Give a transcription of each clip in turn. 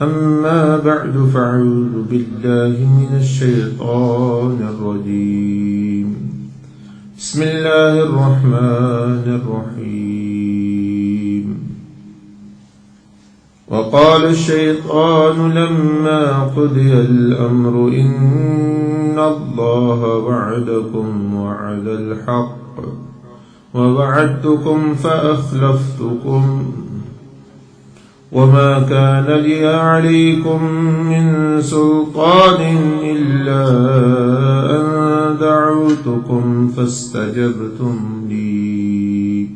أما بعد فأعوذ بالله من الشيطان الرجيم بسم الله الرحمن الرحيم وقال الشيطان لما قضي الأمر إن الله وعدكم وعد الحق ووعدتكم فأخلفتكم وما كان لي عليكم من سلطان إلا أن دعوتكم فاستجبتم لي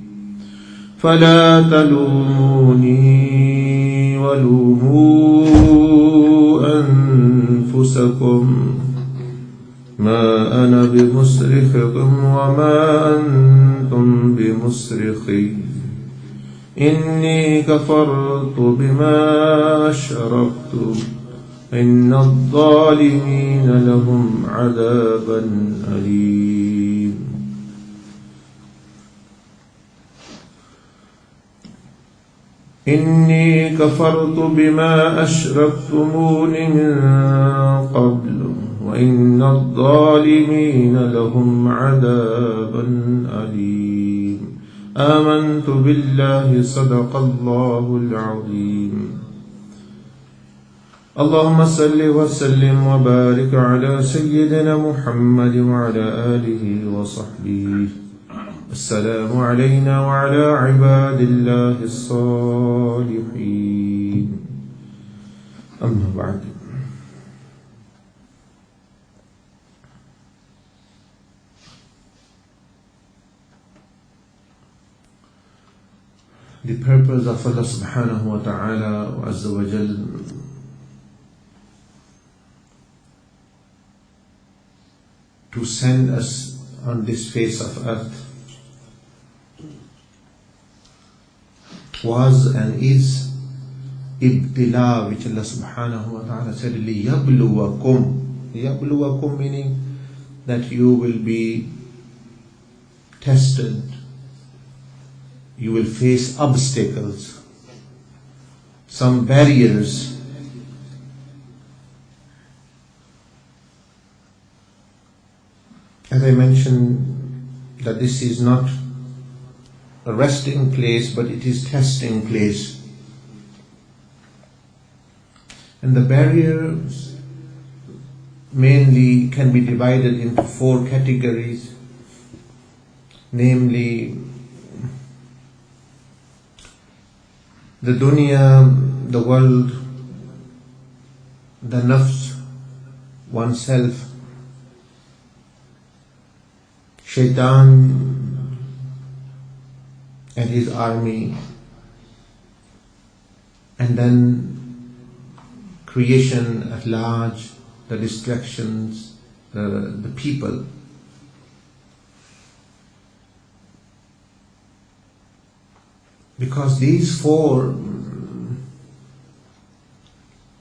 فلا تلوموني ولوموا أنفسكم ما أنا بمصرخكم وما أنتم بمصرخي إني كفرت بما أشركتم إن الظالمين لهم عذاب أليم. إني كفرت بما أشركتمون من قبل وإن الظالمين لهم عذاب أليم. آمنت بالله صدق الله العظيم. اللهم صل وسلم وبارك على سيدنا محمد وعلى آله وصحبه. السلام علينا وعلى عباد الله الصالحين. أما بعد. The purpose of Allah subhanahu wa ta'ala Azzawajal to send us on this face of earth was and is ibtila, which Allah subhanahu wa ta'ala said liyabluwakum. Liyabluwakum meaning that you will be tested, you will face obstacles, some barriers. As I mentioned, that this is not a resting place, but it is testing place. And the barriers mainly can be divided into 4 categories, namely the dunya, the world, the nafs, oneself, Shaitan and his army, and then creation at large, the distractions, the people. Because these 4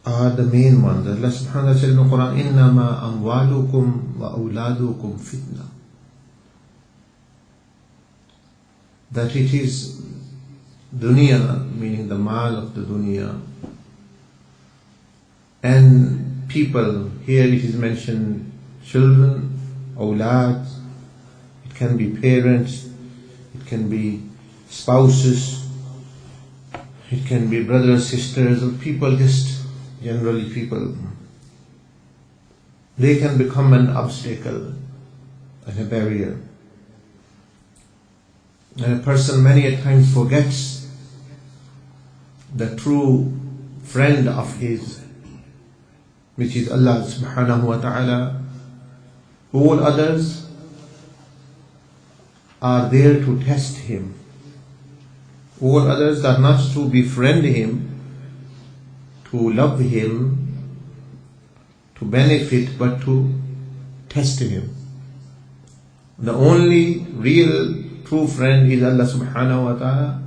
are the main ones. Allah subhanahu wa ta'ala said in the Quran, إِنَّمَا أَمْوَالُكُمْ وَأَوْلَادُكُمْ فِتْنَةٌ. That it is dunya, meaning the mal of the dunya, and people, here it is mentioned children, awlad, it can be parents, it can be spouses, it can be brothers, sisters, or people, just generally people. They can become an obstacle and a barrier. And a person many a times forgets the true friend of his, which is Allah subhanahu wa ta'ala. All others are there to test him. All others are not to befriend him, to love him, to benefit, but to test him. The only real true friend is Allah subhanahu wa ta'ala,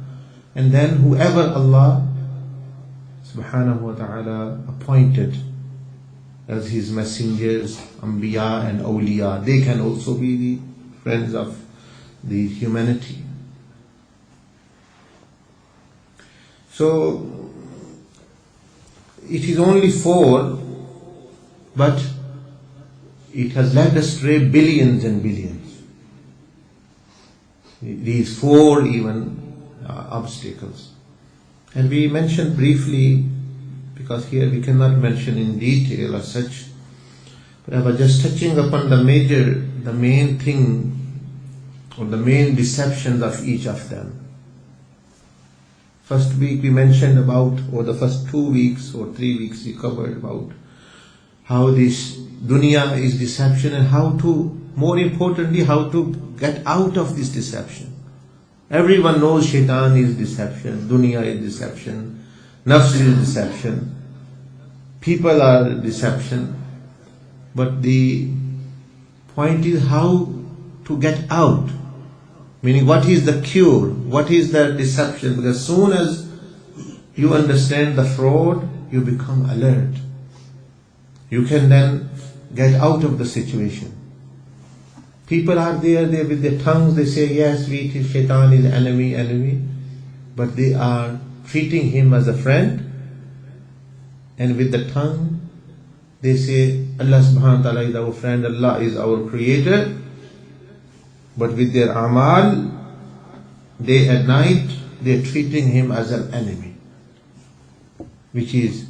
and then whoever Allah subhanahu wa ta'ala appointed as his messengers, anbiya and awliya, they can also be the friends of the humanity. So it is only 4, but it has led astray billions and billions. These 4 even obstacles. And we mentioned briefly, because here we cannot mention in detail as such, but I was just touching upon the main thing, or the main deceptions of each of them. First week we mentioned about, or the first 2 weeks or 3 weeks we covered about how this dunya is deception, and how to, more importantly, how to get out of this deception. Everyone knows Shaitan is deception, dunya is deception, nafs is deception, people are deception. But the point is how to get out. Meaning, what is the cure? What is the deception? Because as soon as you understand the fraud, you become alert. You can then get out of the situation. People are there with their tongues, they say, yes, Shaitan is enemy, but they are treating him as a friend, and with the tongue, they say, Allah subhanahu wa ta'ala is our friend, Allah is our creator, but with their amal, day and night, they are treating him as an enemy, which is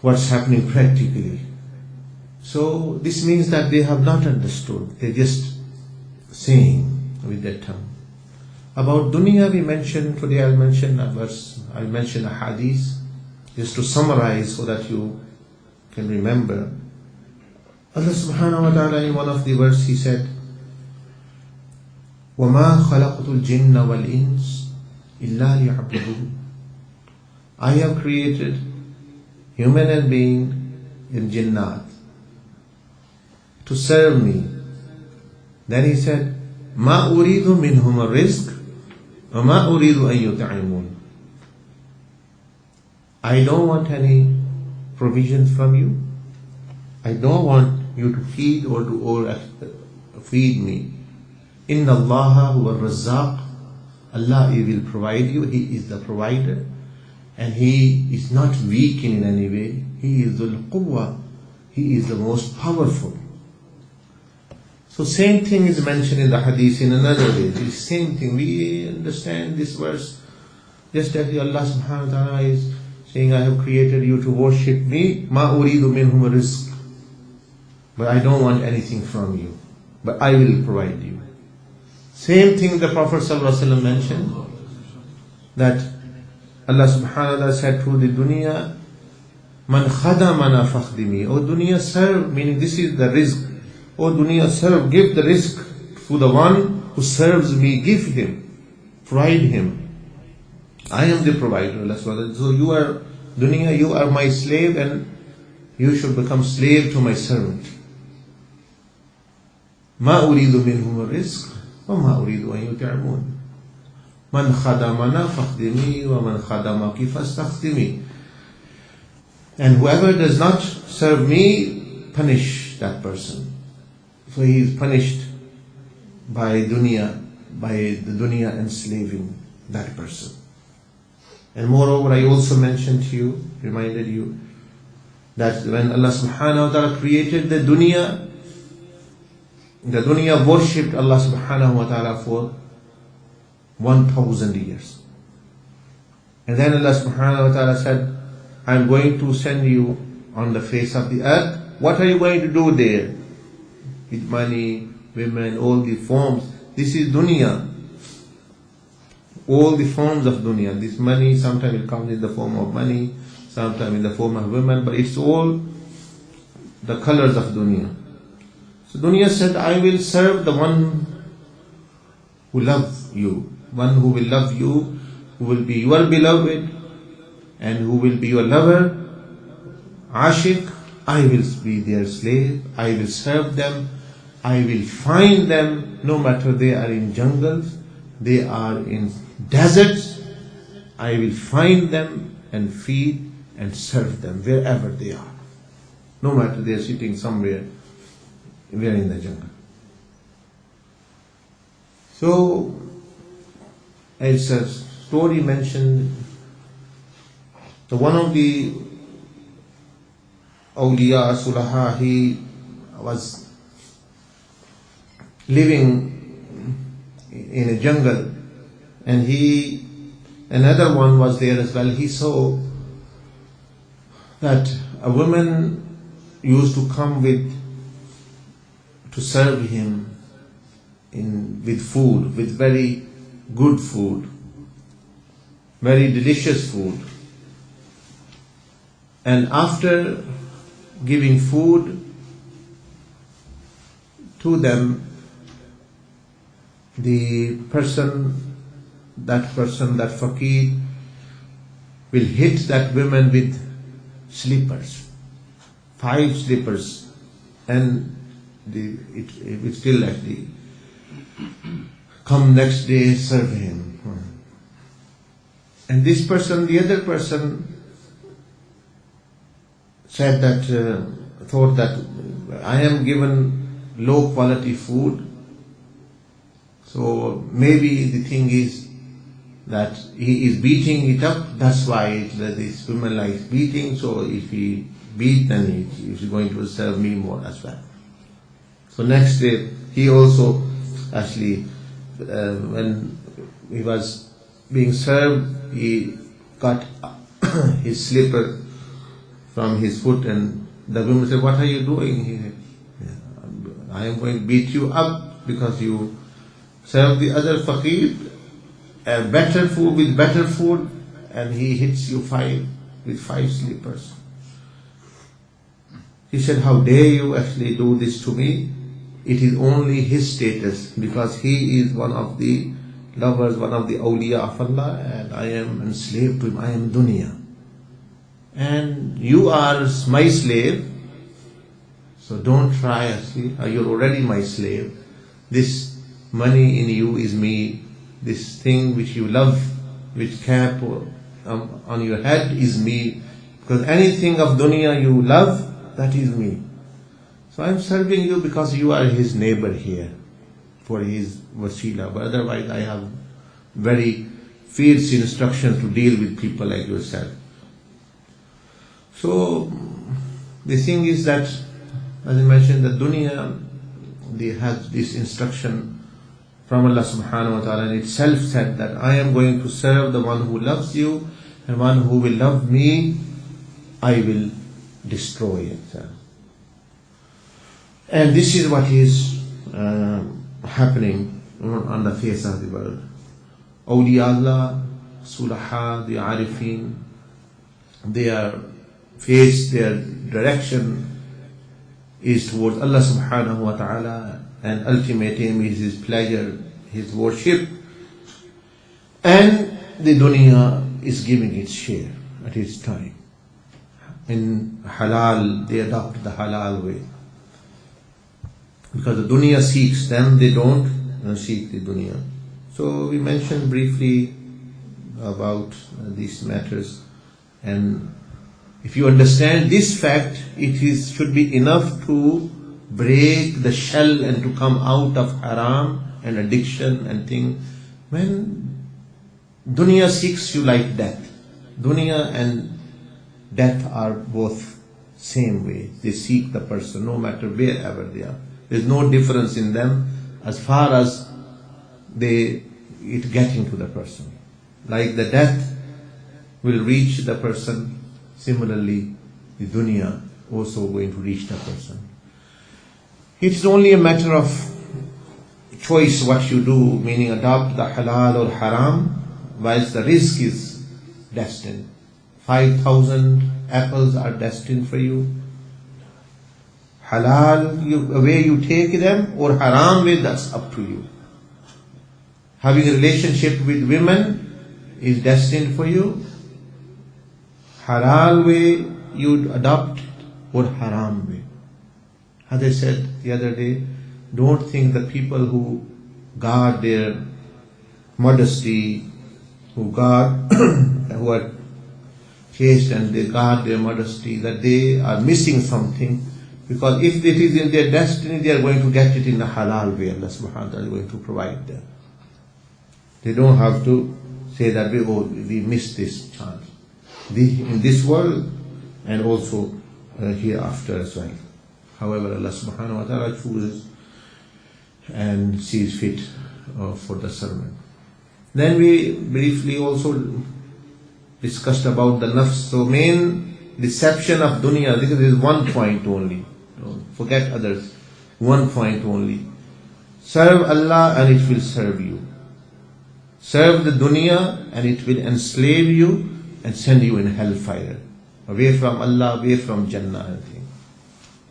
what's happening practically. So this means that they have not understood. They're just saying with their tongue. About dunya we mentioned, today I'll mention a verse, I'll mention a hadith, just to summarize so that you can remember. Allah subhanahu wa ta'ala in one of the verses he said, وَمَا خَلَقْتُ الْجِنَّ وَالْإِنسِ إِلَّا لِيَعْبُدُونَ. I have created human and being in jinnat to serve me. Then he said, مَا أُرِيدُ مِنْهُمَ الرِّزْقِ وَمَا أُرِيدُ أَن يُطْعِمُونَ. I don't want any provisions from you. I don't want you to feed or feed me. Inna Allah huwa razzaq. Allah will provide you. He is the provider, and He is not weak in any way. He is Dhul Quwwa. He is the most powerful. So same thing is mentioned in the hadith in another way. The same thing. We understand this verse just as Allah subhanahu wa ta'ala is saying, I have created you to worship me. Ma uridu minhum rizq. But I don't want anything from you. But I will provide you. Same thing the Prophet ﷺ mentioned, that Allah subhanahu wa ta'ala said to the dunya, Man khadamana fakhdimi. O dunya, serve, meaning this is the rizq. O dunya, serve, give the rizq to the one who serves me, give him, provide him. I am the provider. So you are, dunya, you are my slave, and you should become slave to my servant. Ma uridu minhum rizq. وَمَا أُرِيدُ أَن يُطْعِمُونَ مَنْ خَدَمَنَا فَخْدِمِي وَمَنْ خَدَمَكِ فَاسْتَخْدِمِي. And whoever does not serve me, punish that person. So he is punished by the dunya enslaving that person. And moreover, I also mentioned to you, reminded you, that when Allah subhanahu wa ta'ala created the dunya worshipped Allah subhanahu wa ta'ala for 1,000 years. And then Allah subhanahu wa ta'ala said, I'm going to send you on the face of the earth. What are you going to do there? With money, women, all the forms. This is dunya. All the forms of dunya. This money, sometimes it comes in the form of money, sometimes in the form of women, but it's all the colors of dunya. So dunya said, I will serve the one who loves you, one who will love you, who will be your beloved, and who will be your lover, ashik. I will be their slave, I will serve them, I will find them, no matter they are in jungles, they are in deserts, I will find them and feed and serve them wherever they are. No matter they are sitting somewhere, we are in the jungle. So, as a story mentioned So one of the awliya sulaha, he was living in a jungle, and another one was there as well. He saw that a woman used to come to serve him with food, with very good food, very delicious food. And after giving food to them, that fakir will hit that woman with slippers, 5 slippers, and it will still actually come next day serve him. And this person, the other person, said that, thought that I am given low quality food, so maybe the thing is that he is beating it up, that's why this woman likes beating, so if he beat, then he's going to serve me more as well. So next day, he also actually, when he was being served, he got his slipper from his foot, and the woman said, "What are you doing?" He said, "I am going to beat you up because you serve the other fakir better food with better food, and he hits you with 5 slippers." He said, "How dare you actually do this to me? It is only his status, because he is one of the lovers, one of the awliya of Allah, and I am enslaved to him. I am Dunya. And you are my slave, so don't try actually. You're already my slave. This money in you is me. This thing which you love, which cap on your head is me. Because anything of dunya you love, that is me. So I'm serving you because you are his neighbor here, for his wasila. But otherwise I have very fierce instructions to deal with people like yourself." So the thing is that, as I mentioned, the dunya, they have this instruction from Allah subhanahu wa ta'ala, and itself said that I am going to serve the one who loves you, and one who will love me, I will destroy it. And this is what is happening on the face of the world. Awliya Allah, Sulaha, the Arifin, their direction is towards Allah subhanahu wa ta'ala, and ultimate aim is his pleasure, his worship, and the dunya is giving its share at its time. In halal, they adopt the halal way, because the dunya seeks them, they don't seek the dunya. So we mentioned briefly about these matters, and if you understand this fact, should be enough to break the shell and to come out of haram and addiction and thing. When dunya seeks you like death, dunya and death are both same way. They seek the person no matter wherever they are. There's no difference in them as far as it getting to the person. Like the death will reach the person, similarly the dunya also going to reach the person. It is only a matter of choice what you do, meaning adopt the halal or haram, whilst the risk is destined. 5,000 apples are destined for you. Halal, way you take them, or haram way, that's up to you. Having a relationship with women is destined for you. Halal way you adopt, or haram way. As I said the other day, don't think the people who guard their modesty, who are chaste and they guard their modesty, that they are missing something. Because if it is in their destiny, they are going to get it in a halal way. Allah subhanahu wa ta'ala is going to provide them. They don't have to say that we missed this chance. in this world and also hereafter as well. However, Allah subhanahu wa ta'ala chooses and sees fit for the servant. Then we briefly also discussed about the nafs. So main deception of dunya, this is one point only. Don't forget others. One point only. Serve Allah and it will serve you. Serve the dunya and it will enslave you and send you in hellfire. Away from Allah, away from Jannah.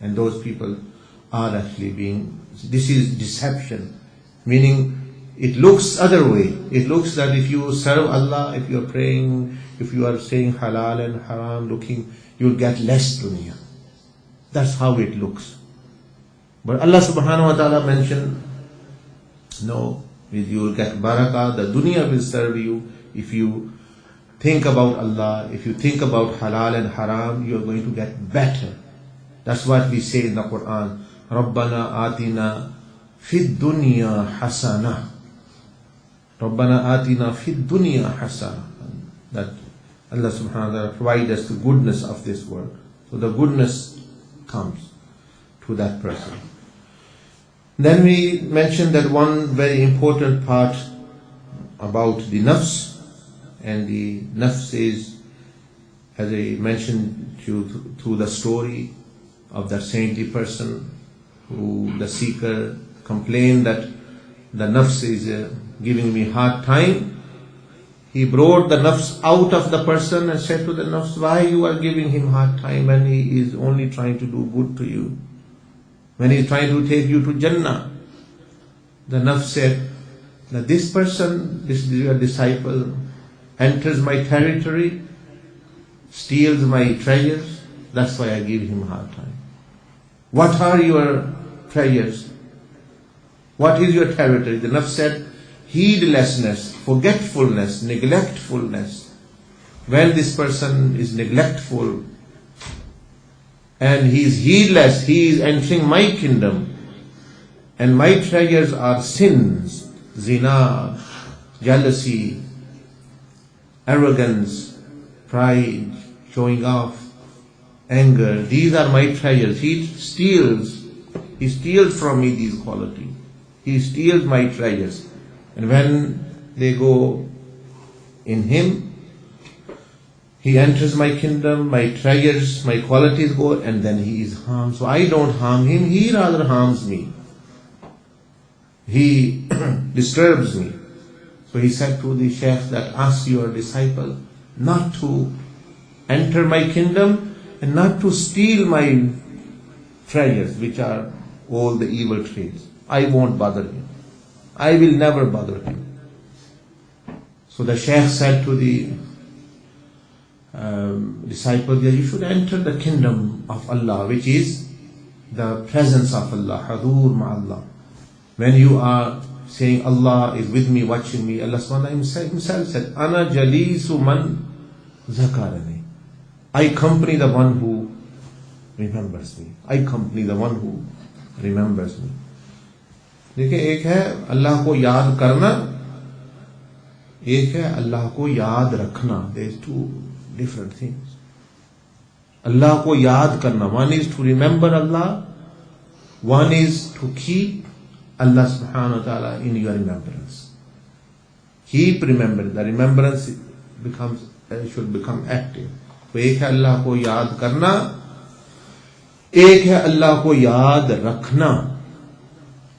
And those people are actually this is deception. Meaning it looks other way. It looks that if you serve Allah, if you are praying, if you are saying halal and haram, you will get less dunya. That's how it looks. But Allah subhanahu wa ta'ala mentioned, no, you will get barakah, the dunya will serve you. If you think about Allah, if you think about halal and haram, you are going to get better. That's what we say in the Quran. Rabbana atina fid dunya hasana. Rabbana atina fid dunya hasana. That Allah subhanahu wa ta'ala provides us the goodness of this world. So the goodness comes to that person. Then we mentioned that one very important part about the nafs, and the nafs is, as I mentioned through the story of that saintly person who the seeker complained that the nafs is giving me hard time. He brought the nafs out of the person and said to the nafs, why you are giving him hard time when he is only trying to do good to you, when he is trying to take you to Jannah. The nafs said that this person, this is your disciple, enters my territory, steals my treasures, that's why I give him hard time. What are your treasures? What is your territory? The nafs said, heedlessness, forgetfulness, neglectfulness. When this person is neglectful and he is heedless, he is entering my kingdom. And my treasures are sins, zina, jealousy, arrogance, pride, showing off, anger. These are my treasures. He steals from me these qualities. He steals my treasures. And when they go in him, he enters my kingdom, my treasures, my qualities go, and then he is harmed. So I don't harm him, he rather harms me. He disturbs me. So he said to the Shaykh that ask your disciple not to enter my kingdom and not to steal my treasures, which are all the evil traits. I won't bother him. I will never bother him. So the Shaykh said to the disciple that you should enter the kingdom of Allah, which is the presence of Allah, hadur ma'allah. When you are saying Allah is with me, watching me, Allah subhanahu himself said, Ana jalisu man zakarani. I accompany the one who remembers me. I accompany the one who remembers me. देखिए, एक है अल्लाह को याद करना, एक है अल्लाह को याद रखना. There is two different things. अल्लाह को याद करना, one is to remember Allah, one is to keep Allah subhanahu wa ta'ala in your remembrance. Keep remembering. The remembrance should become active. तो एक है अल्लाह को याद करना, एक है अल्लाह को याद रखना.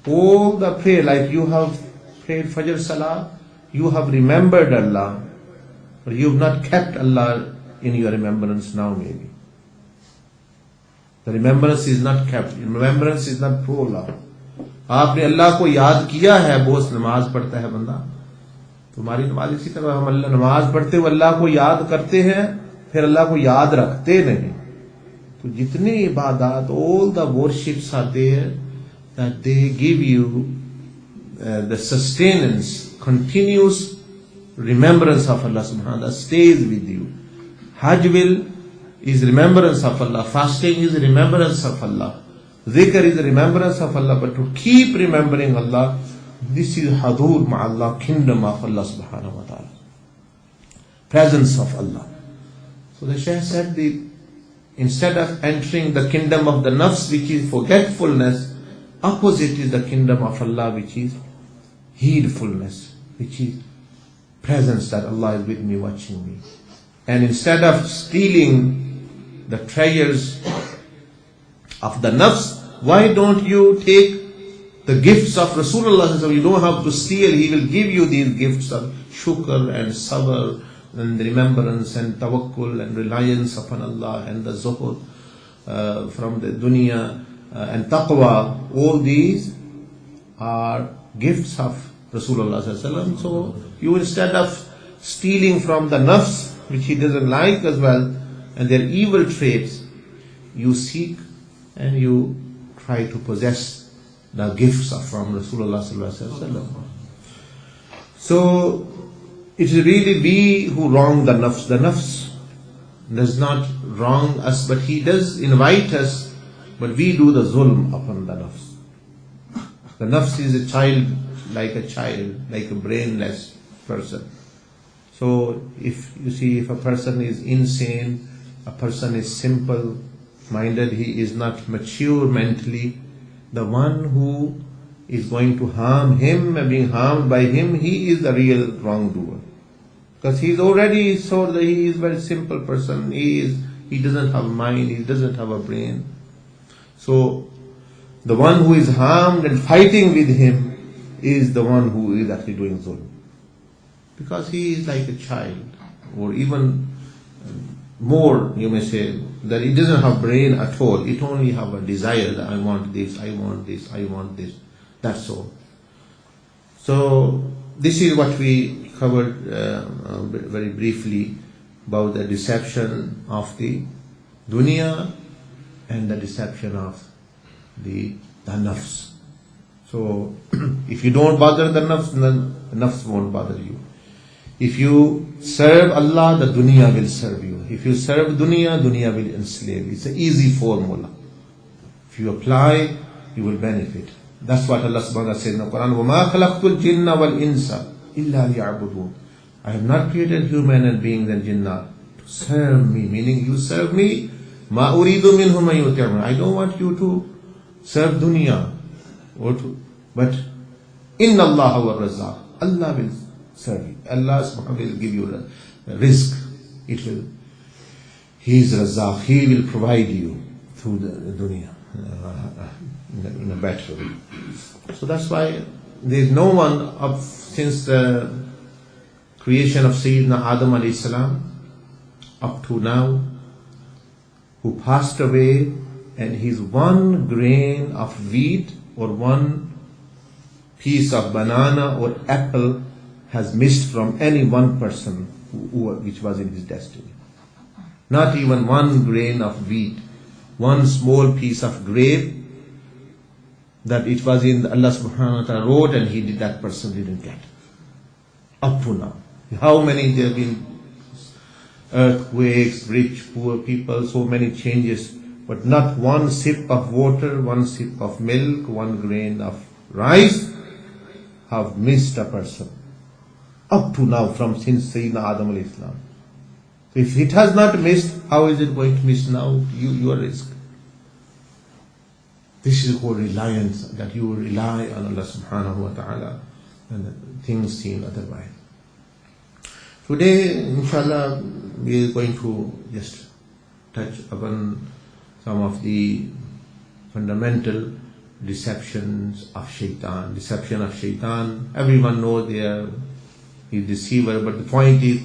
All the prayer, like you have prayed Fajr Salah, you have remembered Allah, but you have not kept Allah in your remembrance now maybe. The remembrance is not kept. Remembrance is not prolonged. आपने अल्लाह को याद किया है, बहुत नमाज पढ़ता है बंदा, तुम्हारी नमाज इसी तरह हम अल्लाह नमाज पढ़ते हुए अल्लाह को याद करते हैं, फिर अल्लाह को याद रखते नहीं. तो जितनी इबादत, all the worships are there, that they give you the sustenance, continuous remembrance of Allah subhanahu wa ta'ala stays with you. Hajj is remembrance of Allah, fasting is remembrance of Allah, zikr is remembrance of Allah, but to keep remembering Allah, this is hadur ma'allah, kingdom of Allah subhanahu wa ta'ala, presence of Allah. So the Shaykh said, instead of entering the kingdom of the nafs, which is forgetfulness, opposite is the kingdom of Allah, which is heedfulness, which is presence, that Allah is with me, watching me. And instead of stealing the treasures of the nafs, why don't you take the gifts of Rasulullah? So you don't have to steal. He will give you these gifts of shukr and sabr and remembrance and tawakkul and reliance upon Allah and the zuhud from the dunya and taqwa. All these are gifts of Rasulullah. So you, instead of stealing from the nafs, which he doesn't like as well, and their evil traits, you seek and you try to possess the gifts from Rasulullah. So it is really we who wrong the nafs. The nafs does not wrong us, but he does invite us, but we do the zulm upon the nafs. The nafs is a child, like a brainless person. So if you see, if a person is insane, a person is simple-minded, he is not mature mentally, the one who is going to harm him and being harmed by him, he is the real wrongdoer. Because he is already so that he is a very simple person. He doesn't have a mind, he doesn't have a brain. So the one who is harmed and fighting with him is the one who is actually doing zulm. Because he is like a child, or even more, you may say, that he doesn't have brain at all. It only have a desire that I want this, I want this, I want this. That's all. So this is what we covered very briefly about the deception of the dunya and the deception of the nafs. So if you don't bother the nafs, then the nafs won't bother you. If you serve Allah, the dunya will serve you. If you serve dunya, dunya will enslave. It's an easy formula. If you apply, you will benefit. That's what Allah subhanahu wa ta'ala says in the Quran. وَمَا خَلَقْتُ الْجِنَّ وَالْإِنسَ إِلَّا لِيَعْبُدُونَ. I have not created human and beings and jinnah to serve me, meaning you serve me. مَا أُرِيدُ مِنْهُمْ أَن يُطِيعُونَ. I don't want you to serve dunya, but إِنَّ اللَّهَ هُوَ الرَّزَّاقُ. Allah will serve you. Allah subhanahu wa ta'ala will give you the rizq. He is Razzaq. He will provide you through the dunya in a better way. So that's why there is no one since the creation of Sayyidina Adam alayhi salam up to now who passed away, and his one grain of wheat or one piece of banana or apple has missed from any one person which was in his destiny. Not even one grain of wheat, one small piece of grape that it was in Allah subhanahu wa ta'ala wrote and that person didn't get. Up to now. How many there have been earthquakes, rich, poor people, so many changes, but not one sip of water, one sip of milk, one grain of rice have missed a person. Up to now, since Sayyidina Adam alayhi salam. If it has not missed, how is it going to miss now? Your risk. This is called reliance, that you rely on Allah subhanahu wa ta'ala and things seem otherwise. Today, inshallah, we are going to just touch upon some of the fundamental deceptions of Shaitan. Deception of Shaitan. Everyone knows he's a deceiver, but the point is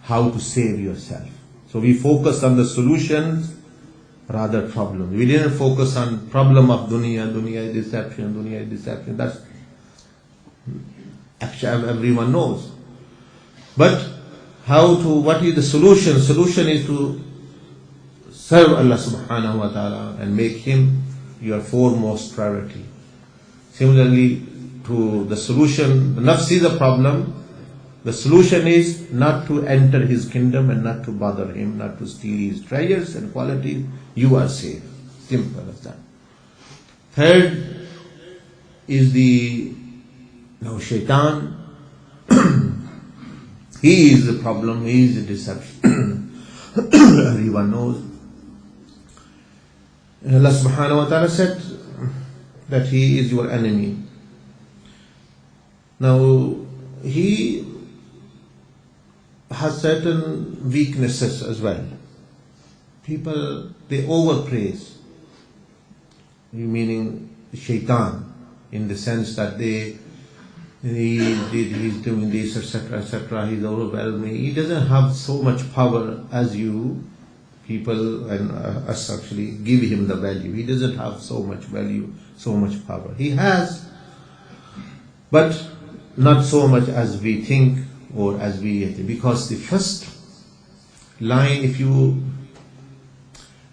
how to save yourself. So we focus on the solutions rather problems. We didn't focus on problem of dunya is deception. That's actually everyone knows. But what is the solution? Solution is to serve Allah subhanahu wa ta'ala and make Him your foremost priority. Similarly to the solution, the nafs is a problem. The solution is not to enter His kingdom and not to bother Him, not to steal His treasures and qualities. You are safe. Simple as that. Third is Shaitan. He is the problem. He is the deception. everyone knows. And Allah subhanahu wa ta'ala said that he is your enemy. Now, he has certain weaknesses as well. People, they overpraise, meaning Shaitan, in the sense that he's doing this, etc., he's overwhelming. He doesn't have so much power as you people and us actually give him the value. He doesn't have so much value, so much power. He has, but not so much as we think or as we think. Because the first line, if you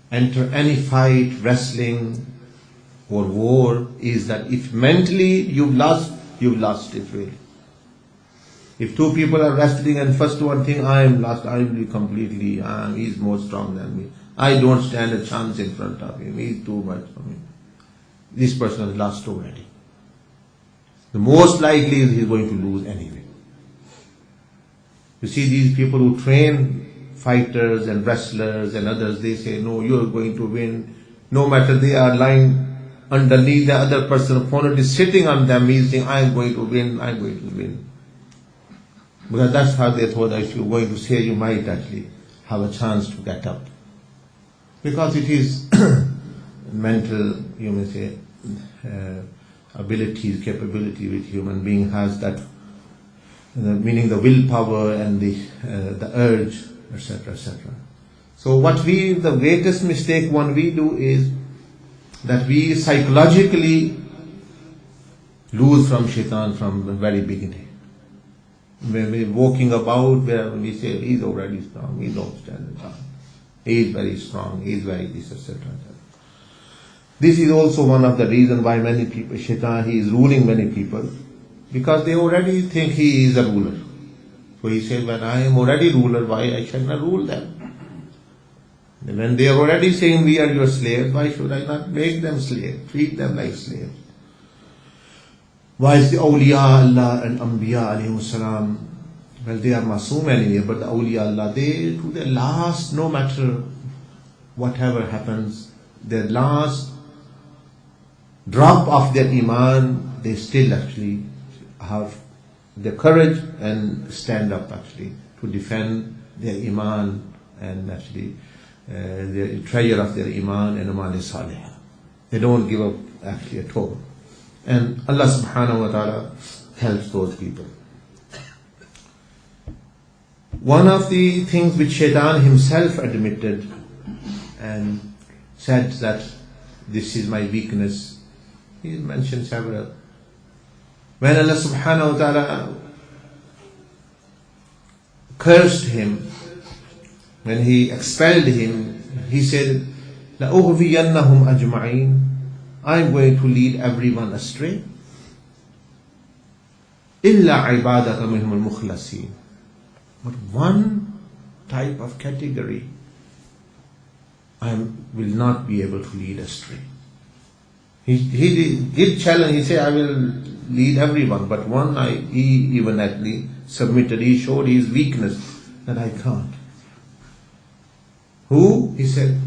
enter any fight, wrestling or war, is that if mentally you've lost it really. If two people are wrestling and first one think, I am lost, I will be completely, he's more strong than me. I don't stand a chance in front of him, he's too much for me. This person has lost already. The most likely is he's going to lose anyway. You see these people who train fighters and wrestlers and others, they say, no, you're going to win. No matter they are lying underneath, the other person, opponent is sitting on them, he's saying, I'm going to win, I'm going to win. Because that's how they thought that if you're going to say, you might actually have a chance to get up. Because it is mental, you may say, abilities, capability which human being has, that meaning the willpower and the urge, etc., etc. So what the greatest mistake one we do is that we psychologically lose from Shaitan from the very beginning. When we're walking about, where we say, he's already strong, he don't stand a chance. He is very strong, he is very this, etc. This is also one of the reasons why many people, Shaitan, he is ruling many people, because they already think he is a ruler. So he said, when I am already ruler, why I shall not rule them? And when they are already saying, we are your slaves, why should I not make them slaves, treat them like slaves? Why is the awliya Allah and anbiya alayhi salam, well, they are masoom anyway, but the awliya Allah, they to their last, no matter whatever happens, their last drop of their iman, they still actually have the courage and stand up actually to defend their iman and actually the treasure of their iman and amal salihah. They don't give up actually at all. And Allah subhanahu wa ta'ala helps those people. One of the things which Shaitan himself admitted and said that this is my weakness, he mentioned several. When Allah subhanahu wa ta'ala cursed him, when he expelled him, he said, لَأُغْوِيَنَّهُمْ أَجْمَعِينَ, I'm going to lead everyone astray. إِلَّا عِبَادَكَ مِنْهُمُ الْمُخْلَصِينَ. But one type of category I will not be able to lead astray. He did challenge, he said, I will lead everyone, but one he even actually submitted, he showed his weakness, that I can't. Who? He said,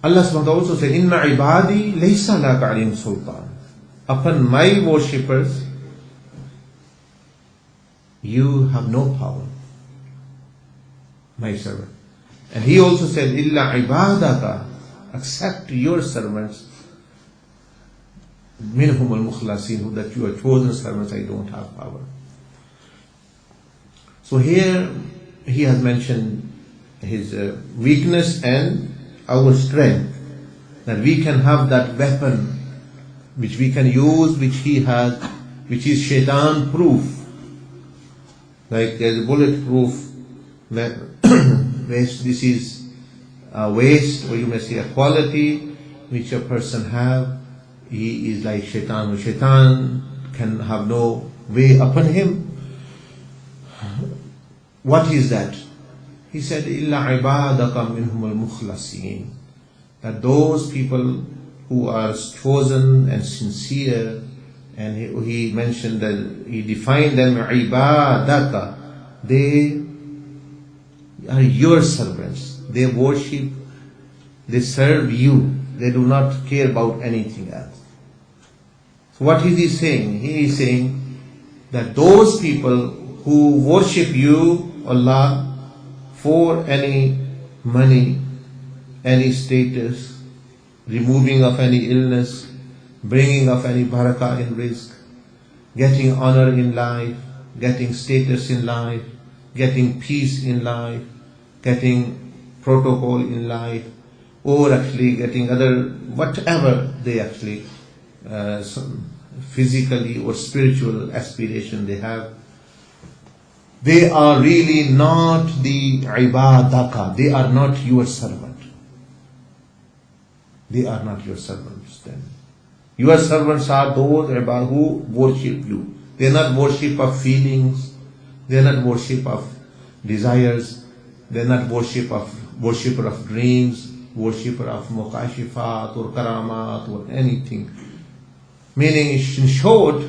Allah subhanahu wa ta'ala also said, Inna ibadi laysa laka alayhim sultan. Upon my worshippers, you have no power. My servant. And he also said, Illa ibadaka, except your servants, minhum al-mukhlasin, that you are chosen servants, I don't have power. So here he has mentioned his weakness and our strength, that we can have that weapon which we can use, which he has, which is Shaitan proof. Like there is bulletproof waste. This is a waste, or you may say a quality which a person have. He is like Shaitan. Shaitan can have no way upon him. What is that? He said, إِلَّا عِبَادَكَ مِنْهُمُ الْمُخْلَصِينَ, that those people who are chosen and sincere, and he mentioned that, he defined them, عِبَادَكَ, they are your servants. They worship, they serve you. They do not care about anything else. So what is he saying? He is saying that those people who worship you, Allah, for any money, any status, removing of any illness, bringing of any barakah in rizq, getting honor in life, getting status in life, getting peace in life, getting protocol in life, or actually getting other, whatever they actually, physically or spiritual aspiration they have. They are really not the ibadaka. They are not your servant. They are not your servants then. Your servants are those who worship you. They are not worship of feelings. They are not worship of desires. They are not worshipper of dreams, worshipper of mukashifat or karamat or anything. Meaning, in short,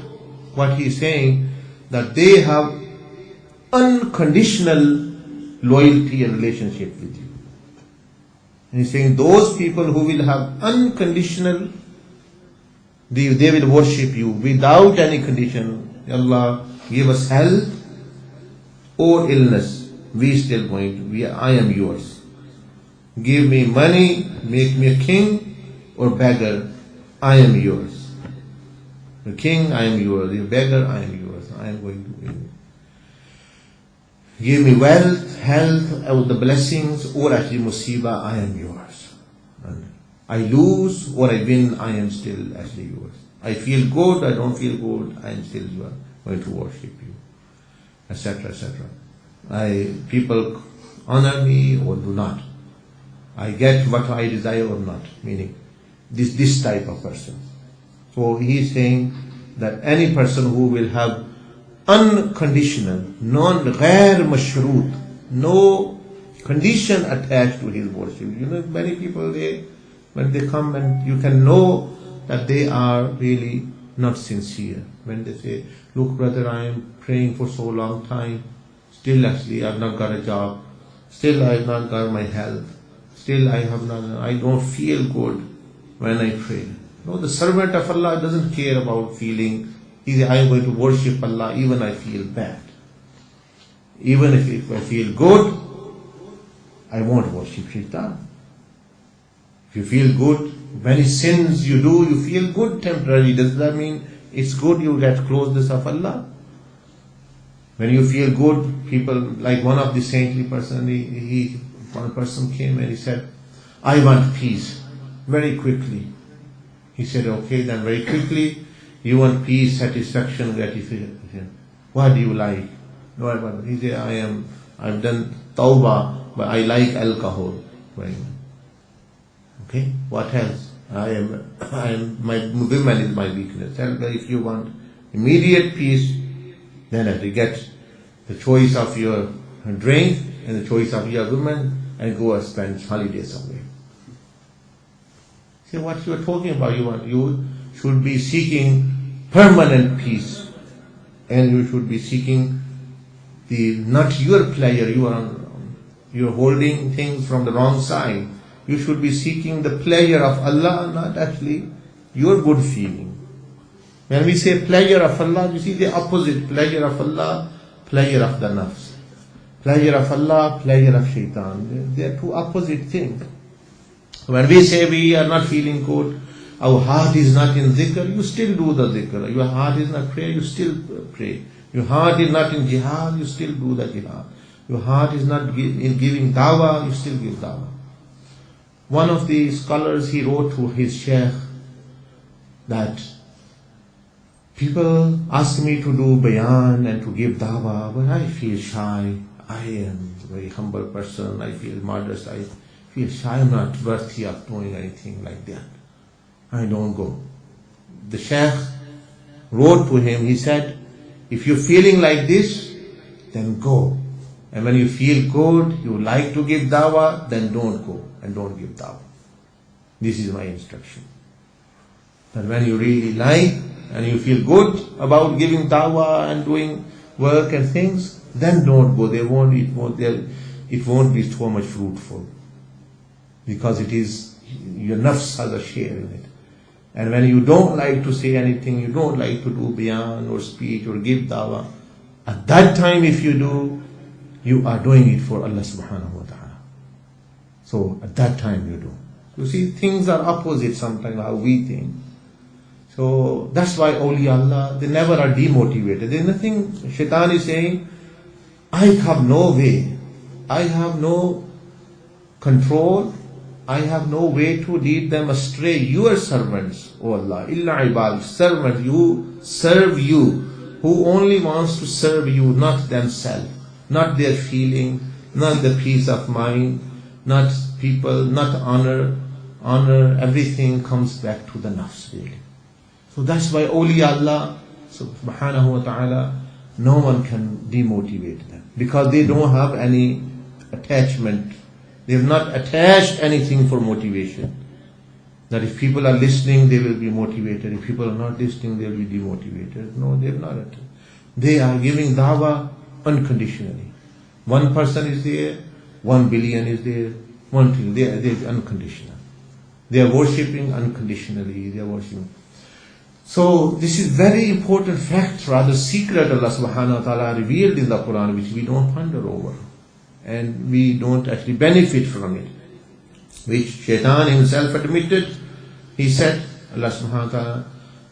what he is saying, that they have unconditional loyalty and relationship with you. And he's saying those people who will have unconditional, they will worship you without any condition. Allah, give us health or illness, we still going to, I am yours. Give me money, make me a king or beggar, I am yours. The king, I am yours. The beggar, I am yours. I am going to give you. Give me wealth, health, or the blessings, or actually musibah, I am yours. And I lose or I win, I am still actually yours. I feel good, I don't feel good, I am still going to worship you, etc., etc. People honor me or do not. I get what I desire or not, meaning this type of person. So he is saying that any person who will have unconditional, non-ghair mashroot, no condition attached to his worship. You know, many people, when they come and you can know that they are really not sincere. When they say, look brother, I am praying for so long time, still actually I have not got a job, still I have not got my health, still I don't feel good when I pray. No, the servant of Allah doesn't care about feeling. He says, I am going to worship Allah even I feel bad. Even if I feel good, I won't worship Shaitan. If you feel good, many sins you do, you feel good temporarily. Does that mean it's good you get closeness of Allah? When you feel good, people, like one of the saintly person, one person came and he said, I want peace, very quickly. He said, okay, then very quickly, you want peace, satisfaction, gratification. What do you like? No, I want. He said, I've done tawbah, but I like alcohol. Okay, what else? My women is my weakness. And if you want immediate peace, then have to get the choice of your drink and the choice of your woman and go and spend holidays somewhere. See what you are talking about. You should be seeking permanent peace, and you should be seeking not your pleasure. You are holding things from the wrong side. You should be seeking the pleasure of Allah, not actually your good feeling. When we say pleasure of Allah, you see the opposite. Pleasure of Allah, pleasure of the nafs. Pleasure of Allah, pleasure of Shaitan. They are two opposite things. When we say we are not feeling good, our heart is not in dhikr, you still do the dhikr. Your heart is not prayer, you still pray. Your heart is not in jihad, you still do the jihad. Your heart is not in giving dawah, you still give dawah. One of the scholars, he wrote to his sheikh that people ask me to do bayan and to give dawah, but I feel shy. I am a very humble person, I feel modest, I feel shy, I'm not worthy of doing anything like that. I don't go. The Shaykh wrote to him, he said, if you're feeling like this, then go. And when you feel good, you like to give dawah, then don't go and don't give dawah. This is my instruction. That when you really like and you feel good about giving dawah and doing work and things, then don't go. They won't eat more. it won't be so much fruitful, because it is, your nafs has a share in it. And when you don't like to say anything, you don't like to do bayan or speech or give dawah, at that time if you do, you are doing it for Allah subhanahu wa ta'ala. So at that time you do. You see, things are opposite sometimes how we think. So that's why awliya Allah, they never are demotivated. There's nothing, Shaitan is saying, I have no way, I have no control, I have no way to lead them astray. You are servants, O Allah, illa ibad, servants, you serve you, who only wants to serve you, not themselves, not their feeling, not the peace of mind, not people, not honor. Honor, everything comes back to the nafs really. So that's why awliya Allah subhanahu wa ta'ala, no one can demotivate them, because they don't have any attachment. They have not attached anything for motivation. That if people are listening, they will be motivated. If people are not listening, they will be demotivated. No, they have not attached. They are giving dawah unconditionally. One person is there, 1 billion is there, 1 trillion, they are unconditional. They are worshipping unconditionally, they are worshipping. So this is very important fact, rather secret Allah subhanahu wa ta'ala revealed in the Quran, which we don't ponder over. And we don't actually benefit from it. Which Shaitan himself admitted. He said, Allah subhanahu wa ta'ala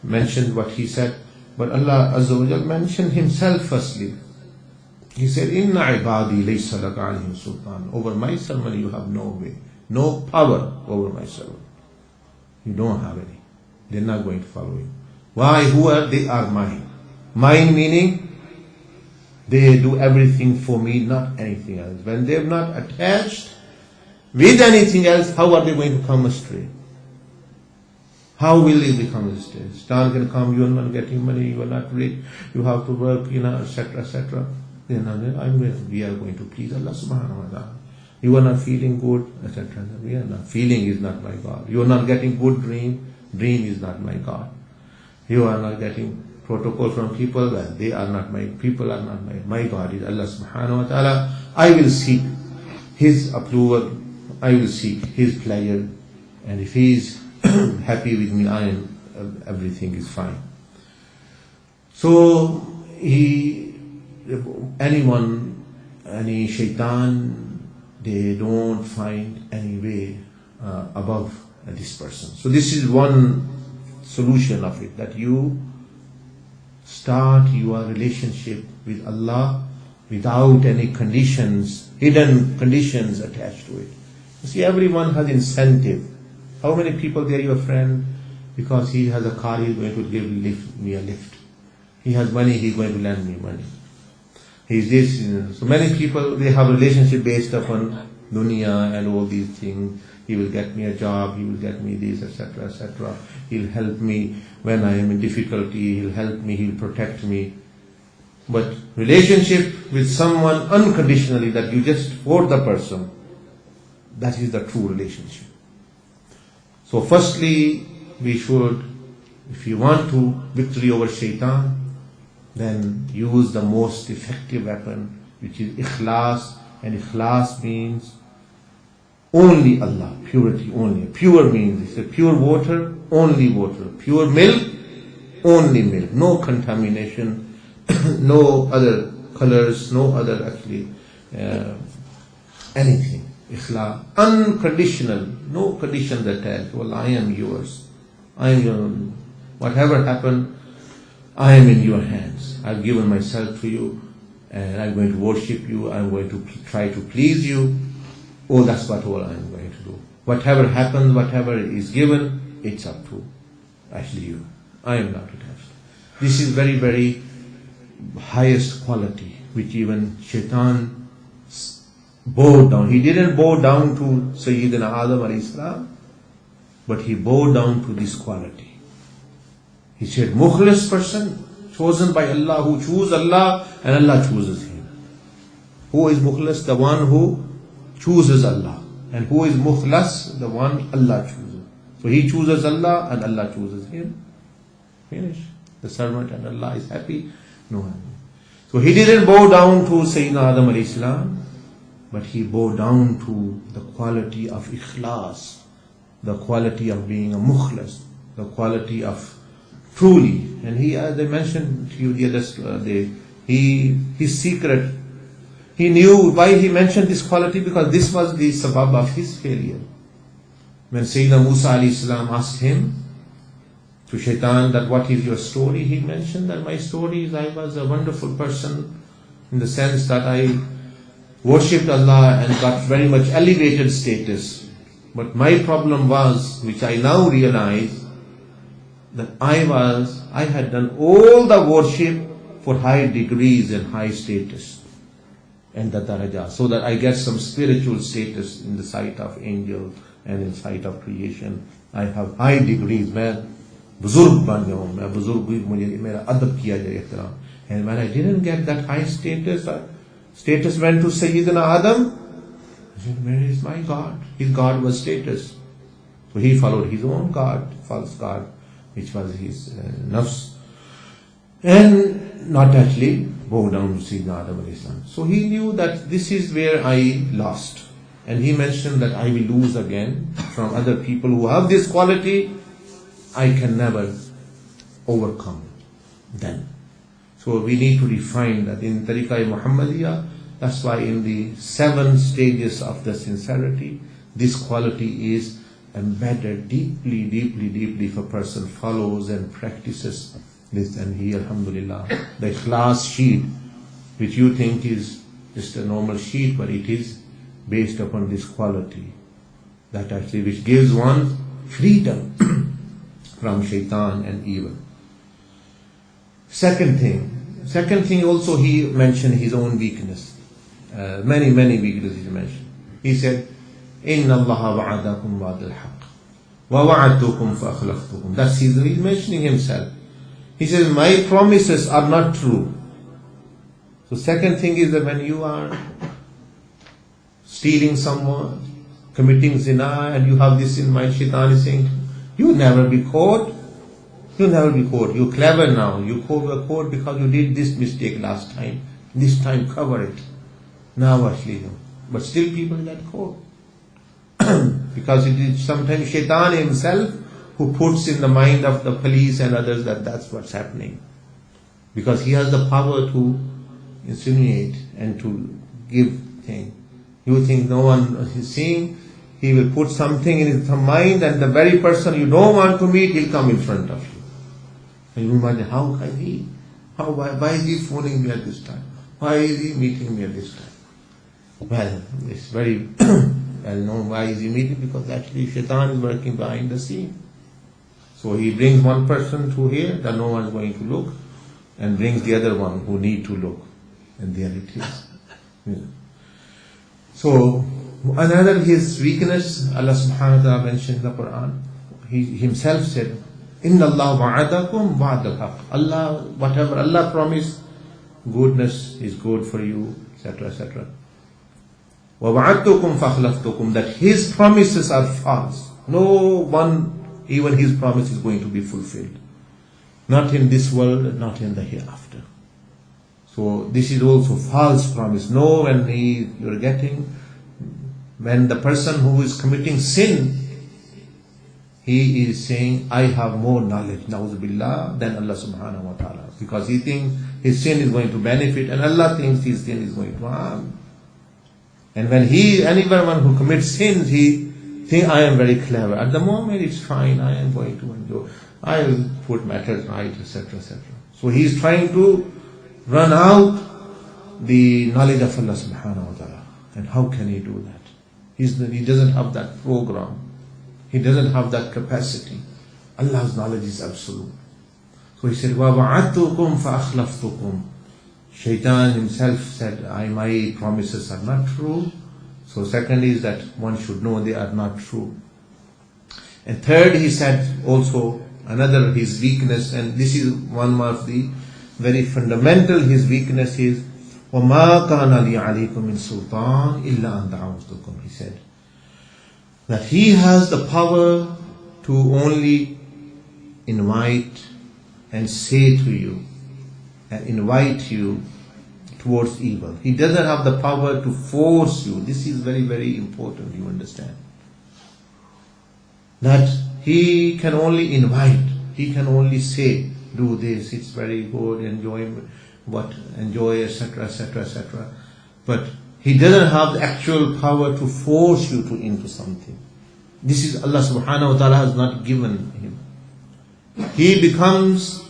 mentioned what he said, but Allah Azzawajal mentioned himself firstly. He said, Inna ibadi laysa laka alayhim sultan. Over my servant you have no way, no power over my servant. You don't have any. They're not going to follow you. Why? Who are they? Are mine. Mine meaning they do everything for me, not anything else. When they're not attached with anything else, how are they going to come astray? How will they become astray? Shaitan can come, you are not getting money, you are not rich, you have to work, etc., etc. Then we are going to please Allah subhanahu wa ta'ala. You are not feeling good, etc. We are not. Feeling is not my God. You are not getting good dream is not my God. You are not getting protocol from people, well, they are not my, people are not my God is Allah subhanahu wa ta'ala. I will seek His approval, I will seek His pleasure, and if He is happy with me, everything is fine. So any Shaitan, they don't find any way above this person. So this is one solution of it, that you start your relationship with Allah without any conditions, hidden conditions attached to it. You see, everyone has incentive. How many people they are your friend? Because he has a car, he is going to give me a lift. He has money, he is going to lend me money. He is this. So many people, they have a relationship based upon dunya and all these things. He will get me a job, he will get me this, etc., etc. He'll help me when I am in difficulty, he'll help me, he'll protect me. But relationship with someone unconditionally, that you just for the person, that is the true relationship. So firstly, we should, if you want to victory over Shaitan, then use the most effective weapon, which is ikhlas. And ikhlas means only Allah, purity only. Pure means it's a pure water, only water. Pure milk, only milk. No contamination, no other colors, no other actually anything. Ikhlas, unconditional, no conditions attached. Well, I am yours. I am your. Whatever happened, I am in your hands. I've given myself to you, and I'm going to worship you. I'm going to try to please you. Oh, that's what all I'm going to do. Whatever happens, whatever is given, it's up to actually you. I am not attached. This is very, very highest quality, which even Shaitan bowed down. He didn't bow down to Sayyidina Adam alayhi salam, but he bowed down to this quality. He said, mukhlis person, chosen by Allah, who choose Allah and Allah chooses him. Who is mukhlis? The one who chooses Allah. And who is mukhlas? The one Allah chooses. So he chooses Allah and Allah chooses him. Finish. The servant and Allah is happy. No. So he didn't bow down to Sayyidina Adam alayhi salam, but he bowed down to the quality of ikhlas, the quality of being a mukhlas, the quality of truly. And he, as I mentioned to you the other day, his secret, he knew why he mentioned this quality, because this was the sabab of his failure. When Sayyidina Musa alayhi salam asked him to Shaitan that what is your story, he mentioned that my story is I was a wonderful person in the sense that I worshipped Allah and got very much elevated status. But my problem was, which I now realize, that I had done all the worship for high degrees and high status and the daraja, so that I get some spiritual status in the sight of angels and in sight of creation. I have high degrees. मैं बुजुर्ग बन जाऊँ, मैं बुजुर्ग भी मुझे मेरा अदब किया जाए इख्तिराम. And when I didn't get that high status, status went to Sayyidina Adam. I said, where is my God? His God was status. So he followed his own God, false God, which was his nafs, and not actually bow down to Sayyidina Adam alayhi salam. So he knew that this is where I lost. And he mentioned that I will lose again from other people who have this quality. I can never overcome them. So we need to refine that in Tariqah Muhammadiyah. That's why in the 7 stages of the sincerity, this quality is embedded deeply, deeply, deeply. If a person follows and practices this, and he, alhamdulillah, the ikhlas sheet, which you think is just a normal sheet, but it is based upon this quality, that actually which gives one freedom from Shaitan and evil. Second thing also, he mentioned his own weakness. Many weaknesses he mentioned. He said, Inna Allah wa'adakum wa'adal haqq wa wa'adtukum fa akhlaftukum. That's he's mentioning himself. He says, my promises are not true. So second thing is that when you are stealing someone, committing zina, and you have this in mind, Shaitan is saying, you'll never be caught. You'll never be caught. You're clever now. You were caught because you did this mistake last time. This time cover it. Now actually no. But still people get caught. Because it is sometimes Shaitan himself who puts in the mind of the police and others that that's what's happening. Because he has the power to insinuate and to give things. You think no one is seeing, he will put something in his mind, and the very person you don't want to meet, he'll come in front of you. And you imagine, how can he? Why is he phoning me at this time? Why is he meeting me at this time? Well, it's very well known. Why is he meeting? Because actually Shaitan is working behind the scene. So he brings one person to here that no one is going to look, and brings the other one who need to look. And there it is. Yeah. So another his weakness, Allah subhanahu wa ta'ala mentioned in the Quran. He himself said, Inna Allah wa'adakum wa'adal haqq. Allah, whatever Allah promised, goodness is good for you, etc., etc. Wa wa'adtukum fa akhlaftukum, that his promises are false. No one, even his promise is going to be fulfilled. Not in this world, not in the hereafter. So this is also false promise. No, when the person who is committing sin, he is saying, I have more knowledge, na'udhu billah, than Allah subhanahu wa ta'ala. Because he thinks his sin is going to benefit, and Allah thinks his sin is going to harm. And when anyone who commits sins, he thinks, I am very clever. At the moment it's fine, I am going to enjoy. I will put matters right, etc., etc. So he is trying to run out the knowledge of Allah subhanahu wa ta'ala. And how can he do that? He doesn't have that program. He doesn't have that capacity. Allah's knowledge is absolute. So he said, وَوَعَدْتُكُمْ فَأَخْلَفْتُكُمْ. Shaitan himself said, my promises are not true. So second is that one should know they are not true. And third, he said also, another his weakness, and this is one of the very fundamental, his weakness is, وَمَا كَانَ لِي عَلَيْكُمْ مِنْ سُلْطَانٍ إِلَّا أَنْ دَعَوْتُكُمْ. He said that he has the power to only invite and say to you, and invite you towards evil. He doesn't have the power to force you. This is very, very important, you understand. That he can only invite, he can only say, do this, it's very good, enjoy, etc., etc., etc. But he doesn't have the actual power to force you into something. This is Allah subhanahu wa ta'ala has not given him. He becomes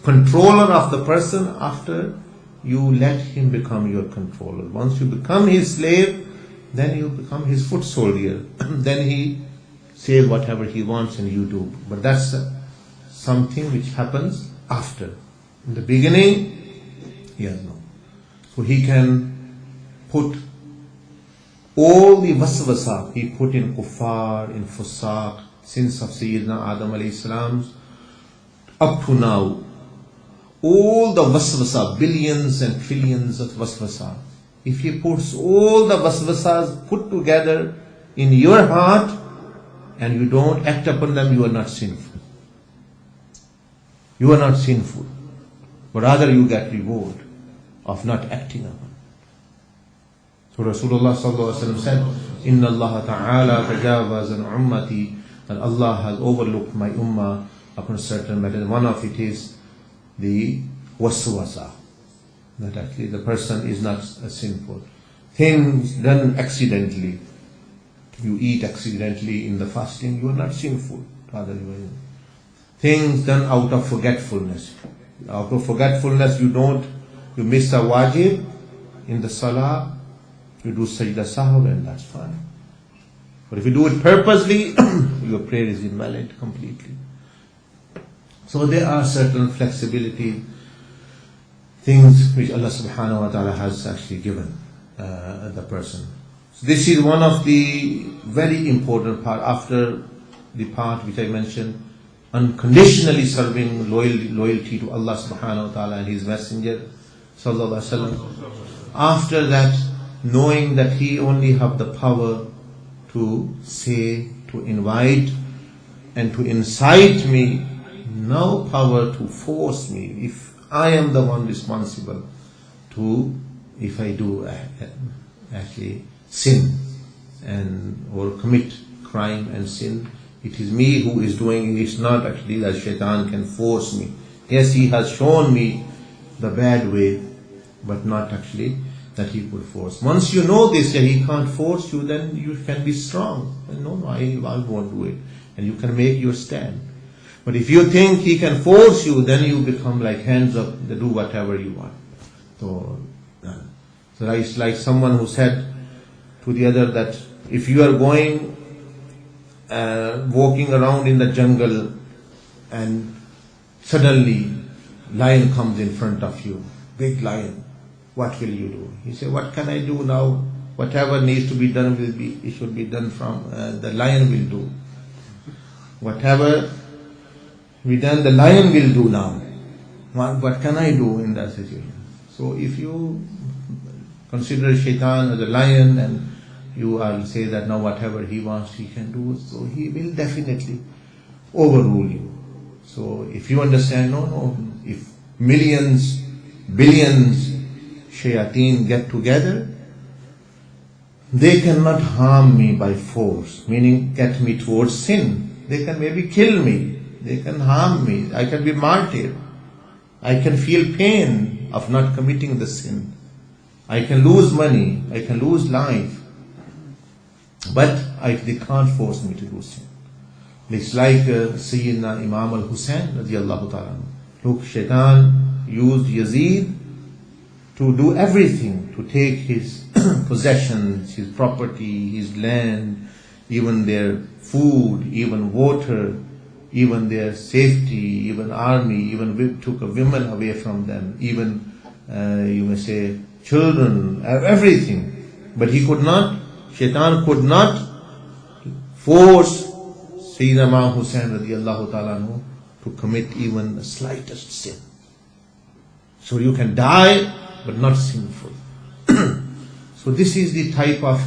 controller of the person after you let him become your controller. Once you become his slave, then you become his foot soldier. Then he says whatever he wants and you do. But that's something which happens after. In the beginning, he has no. So he can put all the waswasa he put in kuffar, in fusaq, since of Sayyidina Adam alayhi salam, up to now, all the waswasa, billions and trillions of waswasa, if he puts all the waswasas put together in your heart and you don't act upon them, you are not sinful. You are not sinful, but rather you get reward of not acting upon. So Rasulullah sallallahu alaihi wasallam said, "Inna Allah Ta'ala tajawaz an ummati," that Allah has overlooked my ummah upon certain matters. One of it is the waswasa, that actually the person is not sinful. Things done accidentally. You eat accidentally in the fasting, you are not sinful. Rather, you are. Things done out of forgetfulness. Out of forgetfulness, you miss a wajib in the salah, you do sajda sahw, and that's fine. But if you do it purposely, your prayer is invalid completely. So there are certain flexibility, things which Allah subhanahu wa ta'ala has actually given the person. So this is one of the very important part after the part which I mentioned, unconditionally serving loyalty to Allah subhanahu wa ta'ala and His Messenger sallallahu alaihi wasallam. After that, knowing that He only have the power to say, to invite and to incite me, no power to force me. If I am the one responsible to, if I do actually sin or commit crime and sin, it is me who is doing it. It's not actually that Shaitan can force me. Yes, he has shown me the bad way, but not actually that he could force. Once you know this, that he can't force you, then you can be strong. No, I won't do it. And you can make your stand. But if you think he can force you, then you become like hands up, do whatever you want. So it's like someone who said to the other that if you are going walking around in the jungle and suddenly lion comes in front of you, big lion, what will you do? He said, what can I do now? Whatever needs to be done it should be done from the lion will do. Whatever be done, the lion will do now. What can I do in that situation? So if you consider Shaitan as a lion and you will say that now whatever he wants he can do, so he will definitely overrule you. So if you understand, no, if millions, billions shayateen get together, they cannot harm me by force, meaning get me towards sin. They can maybe kill me, they can harm me, I can be martyred, I can feel pain of not committing the sin, I can lose money, I can lose life, but they can't force me to do sin. It's like Sayyidina Imam al-Hussein radiyallahu ta'ala. Look, Shaitan used Yazid to do everything, to take his possessions, his property, his land, even their food, even water, even their safety, even army, even took women away from them, even you may say children, everything. But he could not, Shaitan could not force Sayyidina Imam Hussein radiyallahu ta'ala to commit even the slightest sin. So you can die, but not sinful. So this is the type of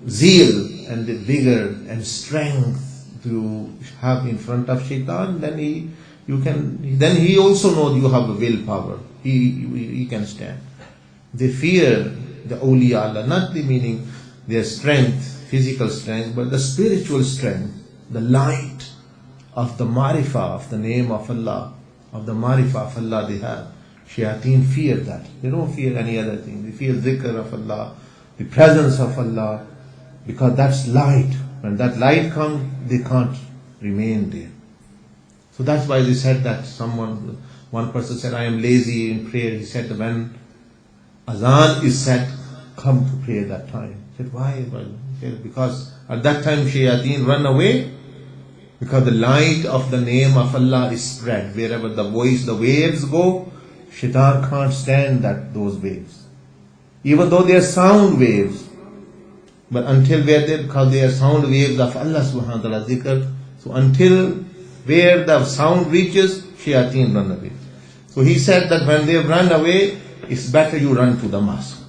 zeal and the vigor and strength you have in front of Shaitan. Then he also knows you have a willpower. He can stand. They fear the awliya Allah, not the meaning their strength, physical strength, but the spiritual strength, the light of the marifah, of the name of Allah, of the marifah of Allah they have. Shayateen fear that. They don't fear any other thing. They fear dhikr of Allah, the presence of Allah, because that's light. When that light comes, they can't remain there. So that's why they said that one person said, I am lazy in prayer. He said, when azan is set, come to pray at that time. He said, why? He said, because at that time shayateen run away, because the light of the name of Allah is spread. Wherever the waves go, Shaitan can't stand those waves. Even though they are sound waves, but because they are sound waves of Allah subhanahu wa ta'ala zikr, so until where the sound reaches, shayateen run away. So he said that when they run away, it's better you run to the mosque.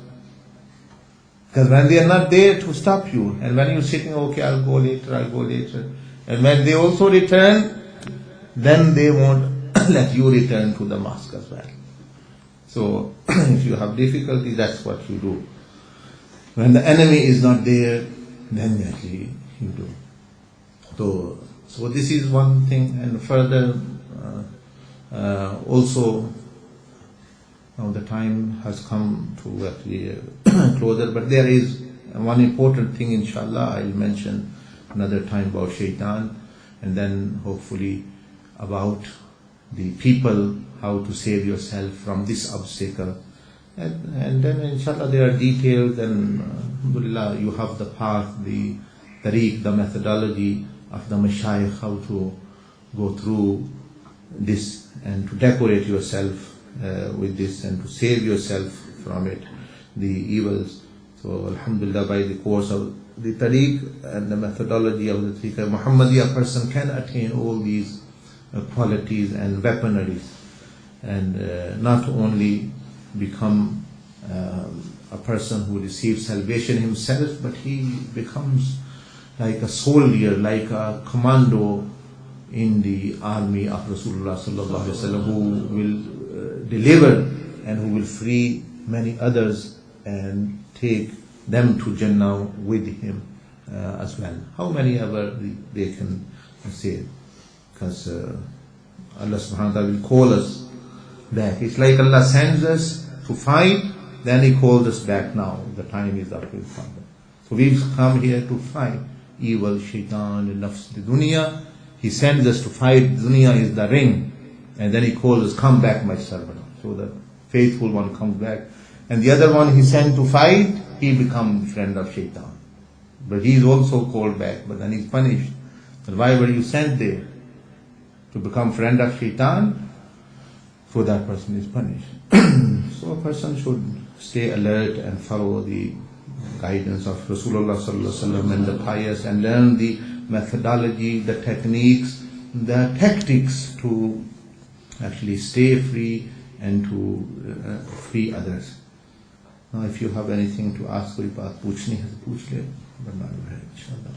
Because when they are not there to stop you, and when you're sitting, okay, I'll go later. And when they also return, then they won't let you return to the mosque as well. So if you have difficulty, that's what you do. When the enemy is not there, then actually you do. So this is one thing, and further also now the time has come to actually closer, but there is one important thing, inshallah, I'll mention another time about Shaitan, and then hopefully about the people, how to save yourself from this obstacle. And then inshallah there are details, and alhamdulillah you have the path, the tariq, the methodology of the mashayikh, how to go through this and to decorate yourself with this and to save yourself from it, the evils. So alhamdulillah, by the course of the tariq and the methodology of the tariq, a Muhammadiyya person can attain all these qualities and weaponaries, and not only become a person who receives salvation himself, but he becomes like a soldier, like a commando in the army of Rasulullah sallallahu alaihi wasallam, who will deliver and who will free many others and take them to Jannah with him as well. How many ever they can say, because Allah subhanahu wa ta'ala will call us back. It's like Allah sends us to fight, then He calls us back. Now the time is up. So we've come here to fight evil, Shaitan, and nafs, the Dunya. He sends us to fight. Dunya is the ring, and then He calls us, come back, my servant. So the faithful one comes back, and the other one He sent to fight, he becomes friend of Shaitan. But he is also called back, but then he's punished. And why were you sent there? To become friend of Shaitan? So that person is punished. So a person should stay alert and follow the guidance of Rasulullah sallallahu alaihi wasallam and the pious, and learn the methodology, the techniques, the tactics to actually stay free and to free others. Now if you have anything to ask, कोई बात पूछनी है तो पूछ ले, वरना है इंशाअल्लाह.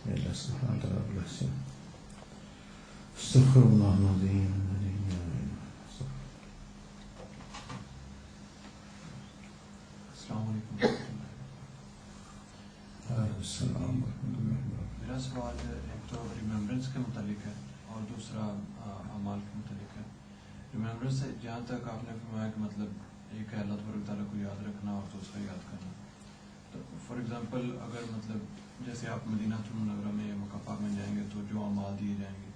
May Allah subhanahu wa ta'ala bless you. Astaghfirullah al-azim. मेरा सवाल एक तो रिमेम्बरेंस के मुतालिक है और दूसरा अमाल के मुतालिक है. रिमेम्बरेंस से जहाँ तक आपने फरमाया कि मतलब एक है अल्लाह ताला को याद रखना और दूसरा याद करना. तो फॉर एग्जांपल अगर मतलब जैसे आप मदीना मुनव्वरा में मक्का पाक में जाएंगे तो जो अमाल दिए जाएंगे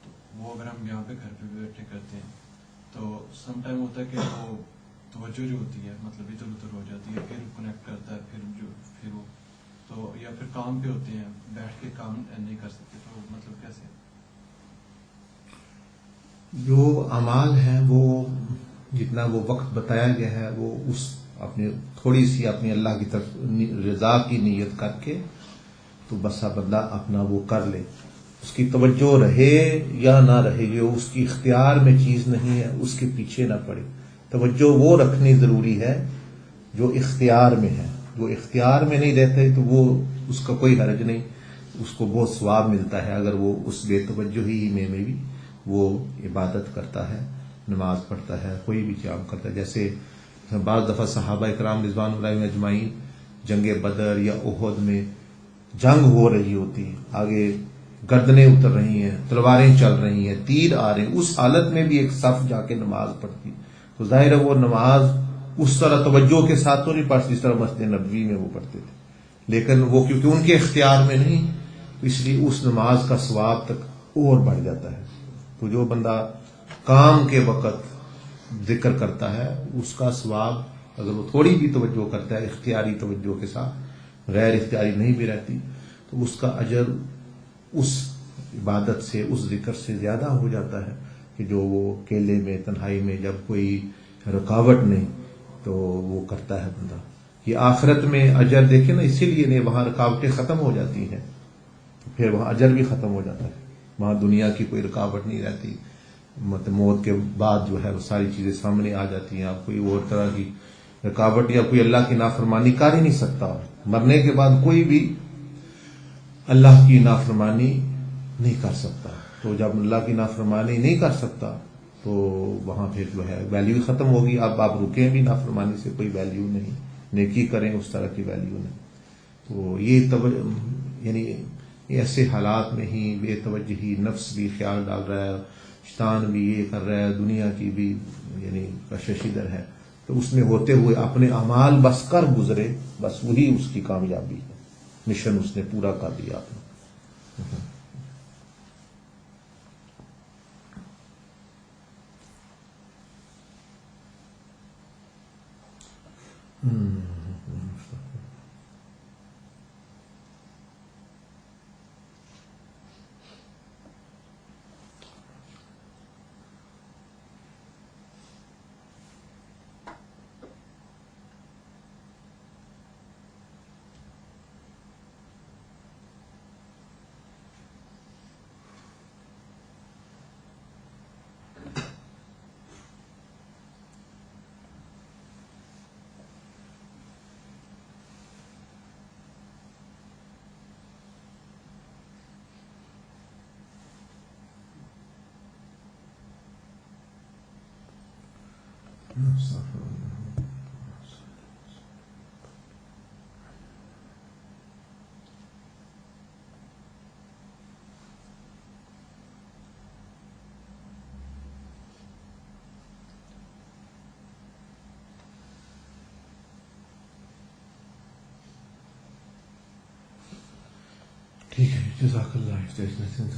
तो वो अगर हम यहाँ पे घर पे बैठे करते हैं तो सम टाइम होता है कि वो तवज्जो जो होती है मतलब इधर उधर हो जाती है, फिर कनेक्ट करता है, फिर वो तो या फिर काम पे होते हैं, बैठ के काम नहीं कर सकते, तो मतलब कैसे? जो अमाल है वो जितना वो वक्त बताया गया है वो उस अपने थोड़ी सी अपनी अल्लाह की तरफ रजा की नीयत करके तो बस बंदा अपना वो कर ले. उसकी तवज्जो रहे या ना रहे, ये उसकी इख्तियार में चीज नहीं है, उसके पीछे ना पड़े. तवज्जो वो रखनी जरूरी है जो इख्तियार में है. जो इख्तियार में नहीं रहते तो वो उसका कोई हर्ज नहीं, उसको बहुत सवाब मिलता है अगर वो उस बेतवज्जोही में भी वो इबादत करता है, नमाज पढ़ता है, कोई भी काम करता है. जैसे बाज़ दफ़ा सहाबा इकराम रिज़वानुल्लाहि अजमाइन जंग बदर या उहद में जंग हो रही होती है, आगे गर्दनें उतर रही हैं, तलवारें चल रही हैं, तीर आ रहे हैं, उस हालत में भी एक सफ जाके नमाज पढ़ती, तो जाहिर है वो नमाज उस तरह तवज्जो के साथ तो नहीं पढ़ती जिस तरह मस्जिद नबवी में वो पढ़ते थे, लेकिन वो क्योंकि उनके इख्तियार में नहीं, तो इसलिए उस नमाज का सवाब तक और बढ़ जाता है। तो जो बंदा काम के वक़्त जिक्र करता है उसका सवाब अगर वो थोड़ी भी तवज्जो करता है इख्तियारी तवज्जो के साथ, गैर इख्तियारी नहीं भी रहती, तो उसका अजर उस इबादत से, उस जिक्र से ज्यादा हो जाता है कि जो वो अकेले में तन्हाई में जब कोई रुकावट नहीं तो वो करता है बंदा। ये आखिरत में अजर देखे ना, इसीलिए नहीं वहां रुकावटें खत्म हो जाती हैं, फिर वहां अजर भी खत्म हो जाता है। वहां दुनिया की कोई रुकावट नहीं रहती, मतलब मौत के बाद जो है वो सारी चीजें सामने आ जाती हैं। आप कोई और तरह की रुकावट या कोई अल्लाह की नाफरमानी कर ही नहीं सकता। मरने के बाद कोई भी अल्लाह की नाफरमानी नहीं कर सकता। तो जब अल्लाह की नाफरमानी नहीं कर सकता तो वहां फिर जो है वैल्यू खत्म होगी। अब आप रुके भी नाफरमानी से कोई वैल्यू नहीं, नेकी करें उस तरह की वैल्यू नहीं। तो ये यानी ऐसे हालात में ही बेतवज्जही नफ्स भी ख्याल डाल रहा है, शैतान भी ये कर रहा है, दुनिया की भी यानी कशिश इधर है, तो उसमें होते हुए अपने अमाल बस कर गुजरे, बस वही उसकी कामयाबी है, मिशन उसने पूरा कर दिया अपना। ठीक है, जज़ाकल्लाह।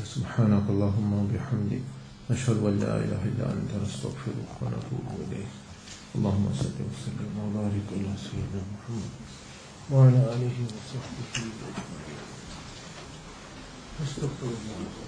सुब्हानक अल्लाहुम्मा व बिहम्दिक, नशहदु अन ला इलाहा इल्ला अंता, नस्तगफिरुक व नतूबु इलैक। अल्लाहुम्मा सल्लि व सल्लिम व बारिक अला सय्यिदिना मुहम्मद व अला आलिहि व सहबिहि अजमईन। अस्तगफिरुल्लाह।